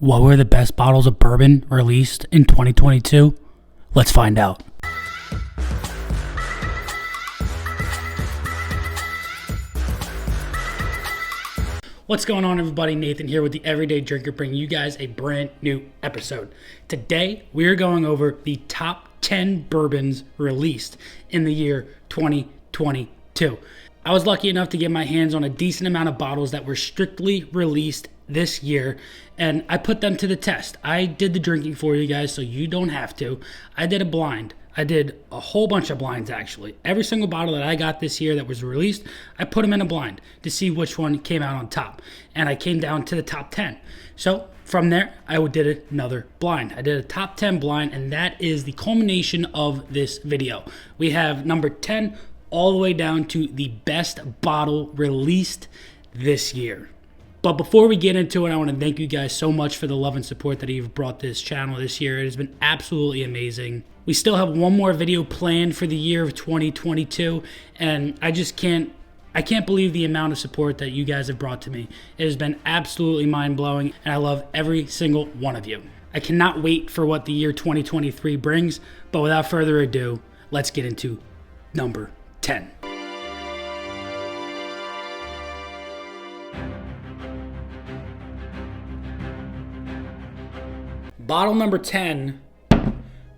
What were the best bottles of bourbon released in 2022? Let's find out. What's going on, everybody? Nathan here with the Everyday Drinker, bringing you guys a brand new episode. Today, we are going over the top 10 bourbons released in the year 2022. I was lucky enough to get my hands on a decent amount of bottles that were strictly released this year, and I put them to the test. I did the drinking for you guys, so you don't have to. I did a blind. I did a whole bunch of blinds, actually. Every single bottle that I got this year that was released, I put them in a blind to see which one came out on top. And I came down to the top 10. So from there, I did another blind. I did a top 10 blind, and that is the culmination of this video. We have number 10 all the way down to the best bottle released this year. But before we get into it, I want to thank you guys so much for the love and support that you've brought this channel this year. It has been absolutely amazing. We still have one more video planned for the year of 2022, and I can't believe the amount of support that you guys have brought to me. It has been absolutely mind-blowing, and I love every single one of you. I cannot wait for what the year 2023 brings, but without further ado, let's get into number 10. Bottle number 10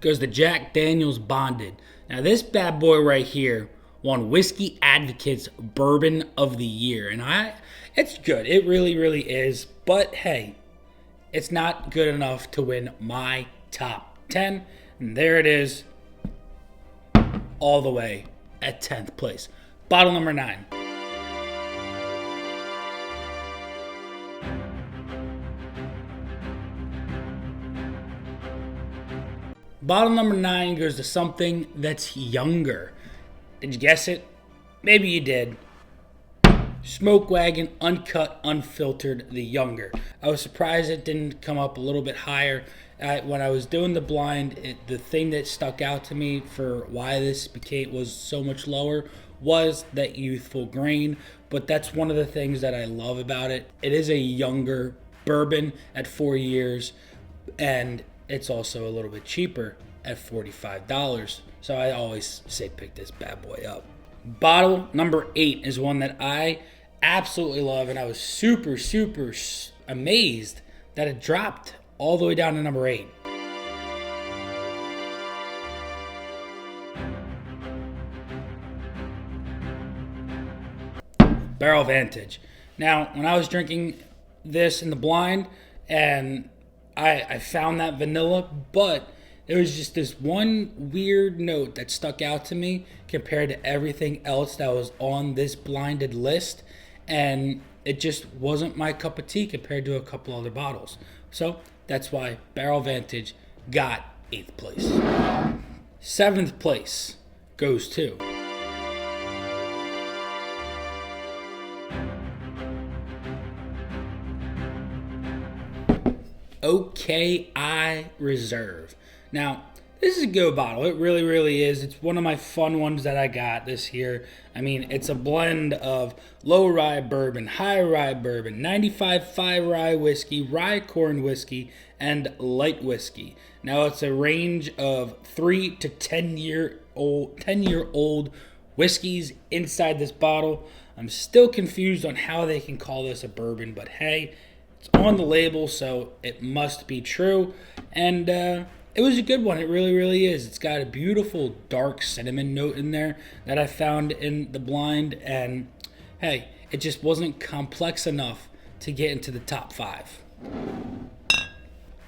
goes to Jack Daniel's Bonded. Now this bad boy right here won Whiskey Advocate's Bourbon of the Year. And it's good. It really, really is. But hey, it's not good enough to win my top 10. And there it is, all the way at 10th place. Bottle number 9. Bottle number 9 goes to something that's younger. Did you guess it? Maybe you did. Smoke Wagon Uncut Unfiltered the Younger. I was surprised it didn't come up a little bit higher. When I was doing the blind, the thing that stuck out to me for why this was so much lower was that youthful grain. But that's one of the things that I love about it. It is a younger bourbon at 4 years, and it's also a little bit cheaper at $45. So I always say pick this bad boy up. Bottle number 8 is one that I absolutely love, and I was super, super amazed that it dropped all the way down to number 8. Barrell Vantage. Now, when I was drinking this in the blind, and I found that vanilla, but there was just this one weird note that stuck out to me compared to everything else that was on this blinded list, and it just wasn't my cup of tea compared to a couple other bottles. So that's why Barrell Vantage got 8th place. 7th place goes to OKI Reserve. Now, this is a good bottle. It really, really is. It's one of my fun ones that I got this year. I mean, it's a blend of low rye bourbon, high rye bourbon, 95.5 rye whiskey, rye corn whiskey, and light whiskey. Now, it's a range of 3 to 10-year-old whiskeys inside this bottle. I'm still confused on how they can call this a bourbon, but hey, it's on the label, so it must be true. And it was a good one. It really, really is. It's got a beautiful dark cinnamon note in there that I found in the blind. And hey, it just wasn't complex enough to get into the top 5.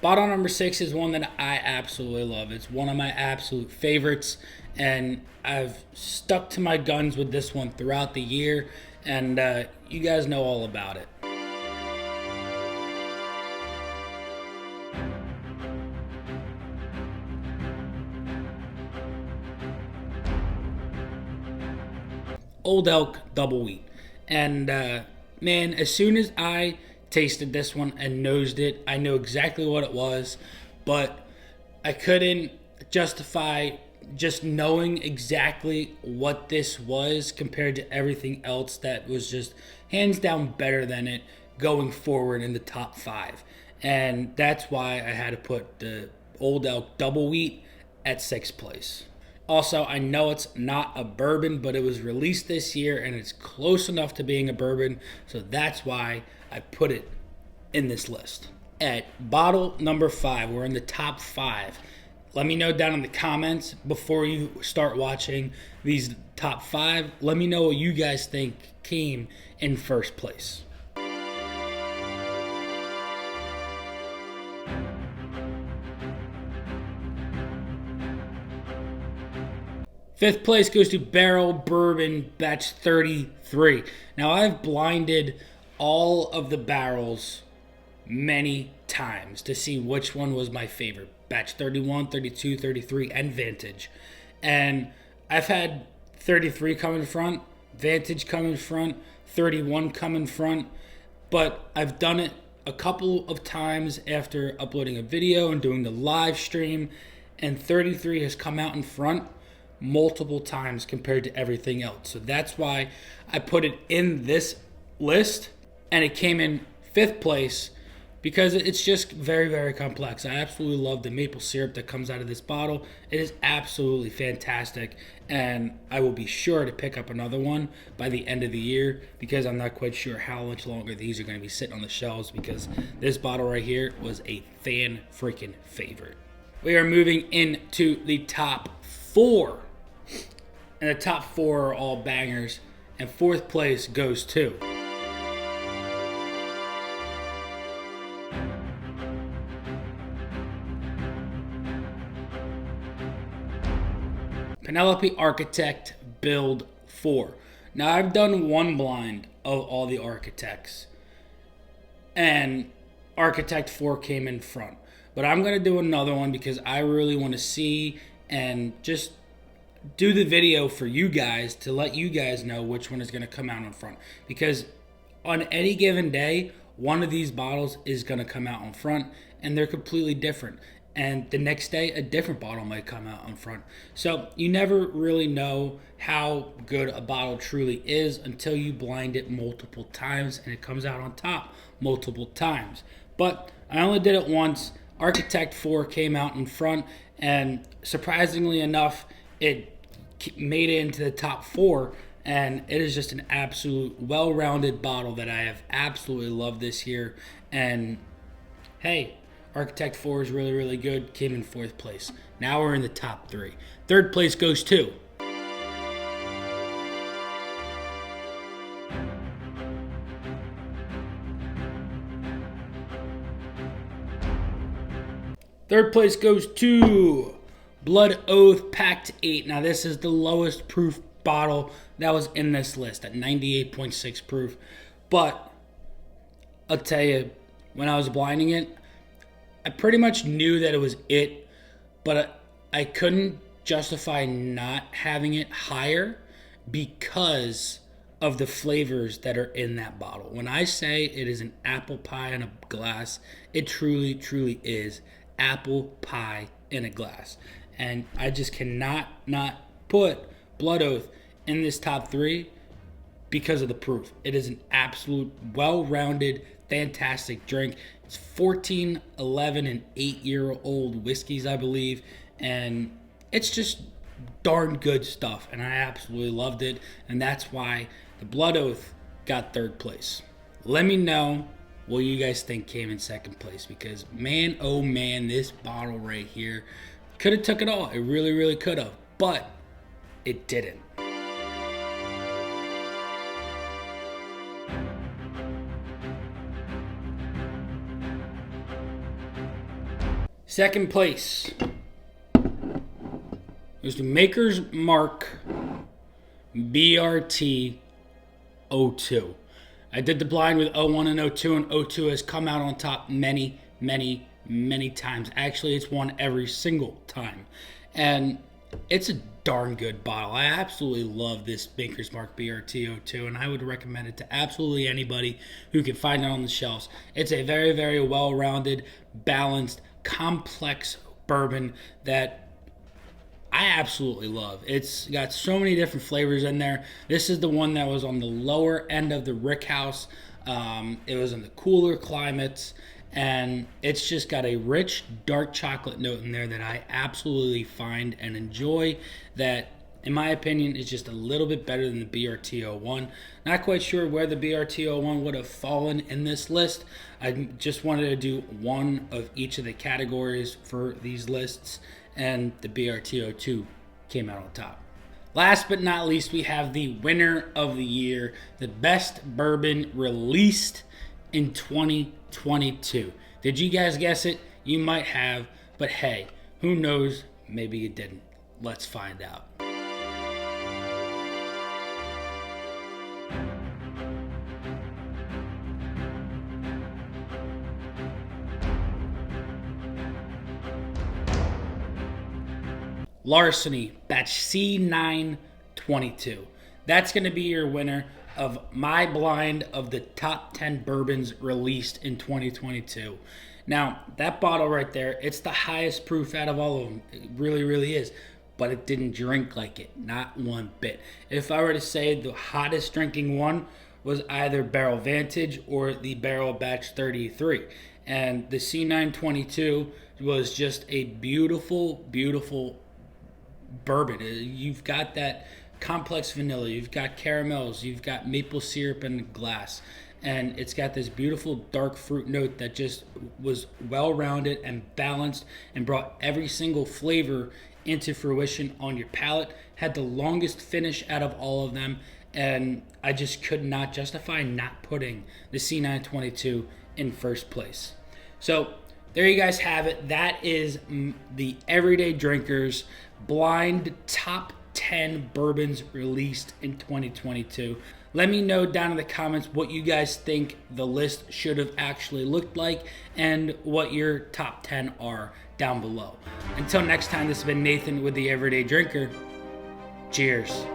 Bottle number 6 is one that I absolutely love. It's one of my absolute favorites, and I've stuck to my guns with this one throughout the year, and you guys know all about it. Old Elk Double Wheat. And man, as soon as I tasted this one and nosed it, I know exactly what it was, but I couldn't justify just knowing exactly what this was compared to everything else that was just hands down better than it going forward in the top 5. And that's why I had to put the Old Elk Double Wheat at 6th place. Also, I know it's not a bourbon, but it was released this year and it's close enough to being a bourbon, so that's why I put it in this list. At bottle number 5, we're in the top 5. Let me know down in the comments before you start watching these top 5. Let me know what you guys think came in first place. Fifth place goes to Barrell Bourbon Batch 33. Now, I've blinded all of the barrels many times to see which one was my favorite. Batch 31, 32, 33, and Vantage. And I've had 33 come in front, Vantage come in front, 31 come in front, but I've done it a couple of times after uploading a video and doing the live stream, and 33 has come out in front multiple times compared to everything else. So that's why I put it in this list, and it came in 5th place because it's just very, very complex. I absolutely love the maple syrup that comes out of this bottle. It is absolutely fantastic, and I will be sure to pick up another one by the end of the year because I'm not quite sure how much longer these are going to be sitting on the shelves, because this bottle right here was a fan freaking favorite. We are moving into the top 4. And the top 4 are all bangers. And 4th place goes to Penelope Architect Build 4. Now, I've done one blind of all the architects, and Architect 4 came in front. But I'm going to do another one because I really want to see and just do the video for you guys to let you guys know which one is going to come out in front. Because on any given day, one of these bottles is going to come out in front, and they're completely different. And the next day, a different bottle might come out in front. So you never really know how good a bottle truly is until you blind it multiple times and it comes out on top multiple times. But I only did it once. Architect 4 came out in front, and surprisingly enough, it made it into the top 4, and it is just an absolute well-rounded bottle that I have absolutely loved this year. And hey, Architect 4 is really, really good. Came in 4th place. Now we're in the top 3. 3rd place goes to Blood Oath Pact 8. Now, this is the lowest proof bottle that was in this list at 98.6 proof. But I'll tell you, when I was blinding it, I pretty much knew that it was it, but I couldn't justify not having it higher because of the flavors that are in that bottle. When I say it is an apple pie in a glass, it truly, truly is apple pie in a glass. And I just cannot not put Blood Oath in this top 3 because of the proof. It is an absolute well-rounded, fantastic drink. It's 14, 11, and 8-year-old whiskeys, I believe, and it's just darn good stuff, and I absolutely loved it, and that's why the Blood Oath got 3rd place. Let me know what you guys think came in 2nd place, because man, oh man, this bottle right here could have took it all. It really, really could have, but it didn't. Second place goes to Maker's Mark BRT 02. I did the blind with 01 and 02, and 02 has come out on top many, many, many times. Actually, it's won every single time. And it's a darn good bottle. I absolutely love this Maker's Mark BRT 02, and I would recommend it to absolutely anybody who can find it on the shelves. It's a very, very well-rounded, balanced, complex bourbon that I absolutely love. It's got so many different flavors in there. This is the one that was on the lower end of the Rick House. It was in the cooler climates, and it's just got a rich dark chocolate note in there that I absolutely find and enjoy, that in my opinion is just a little bit better than the BRT01. Not quite sure where the BRT01 would have fallen in this list. I just wanted to do one of each of the categories for these lists, and the BRT02 came out on top. Last but not least, we have the winner of the year, the best bourbon released in 2022. Did you guys guess it? You might have, but hey, who knows? Maybe you didn't. Let's find out. Larceny, batch C922. That's going to be your winner of my blind of the top 10 bourbons released in 2022. Now, that bottle right there, it's the highest proof out of all of them. It really, really is. But it didn't drink like it, not one bit. If I were to say the hottest drinking one was either Barrell Vantage or the Barrell Batch 33. And the C922 was just a beautiful, beautiful bourbon. You've got that complex vanilla, you've got caramels, you've got maple syrup in the glass, and it's got this beautiful dark fruit note that just was well-rounded and balanced and brought every single flavor into fruition on your palate. Had the longest finish out of all of them, and I just could not justify not putting the C922 in first place. So there you guys have it. That is the Everyday Drinkers blind top 10 bourbons released in 2022. Let me know down in the comments what you guys think the list should have actually looked like and what your top 10 are down below. Until next time, this has been Nathan with the Everyday Drinker. Cheers.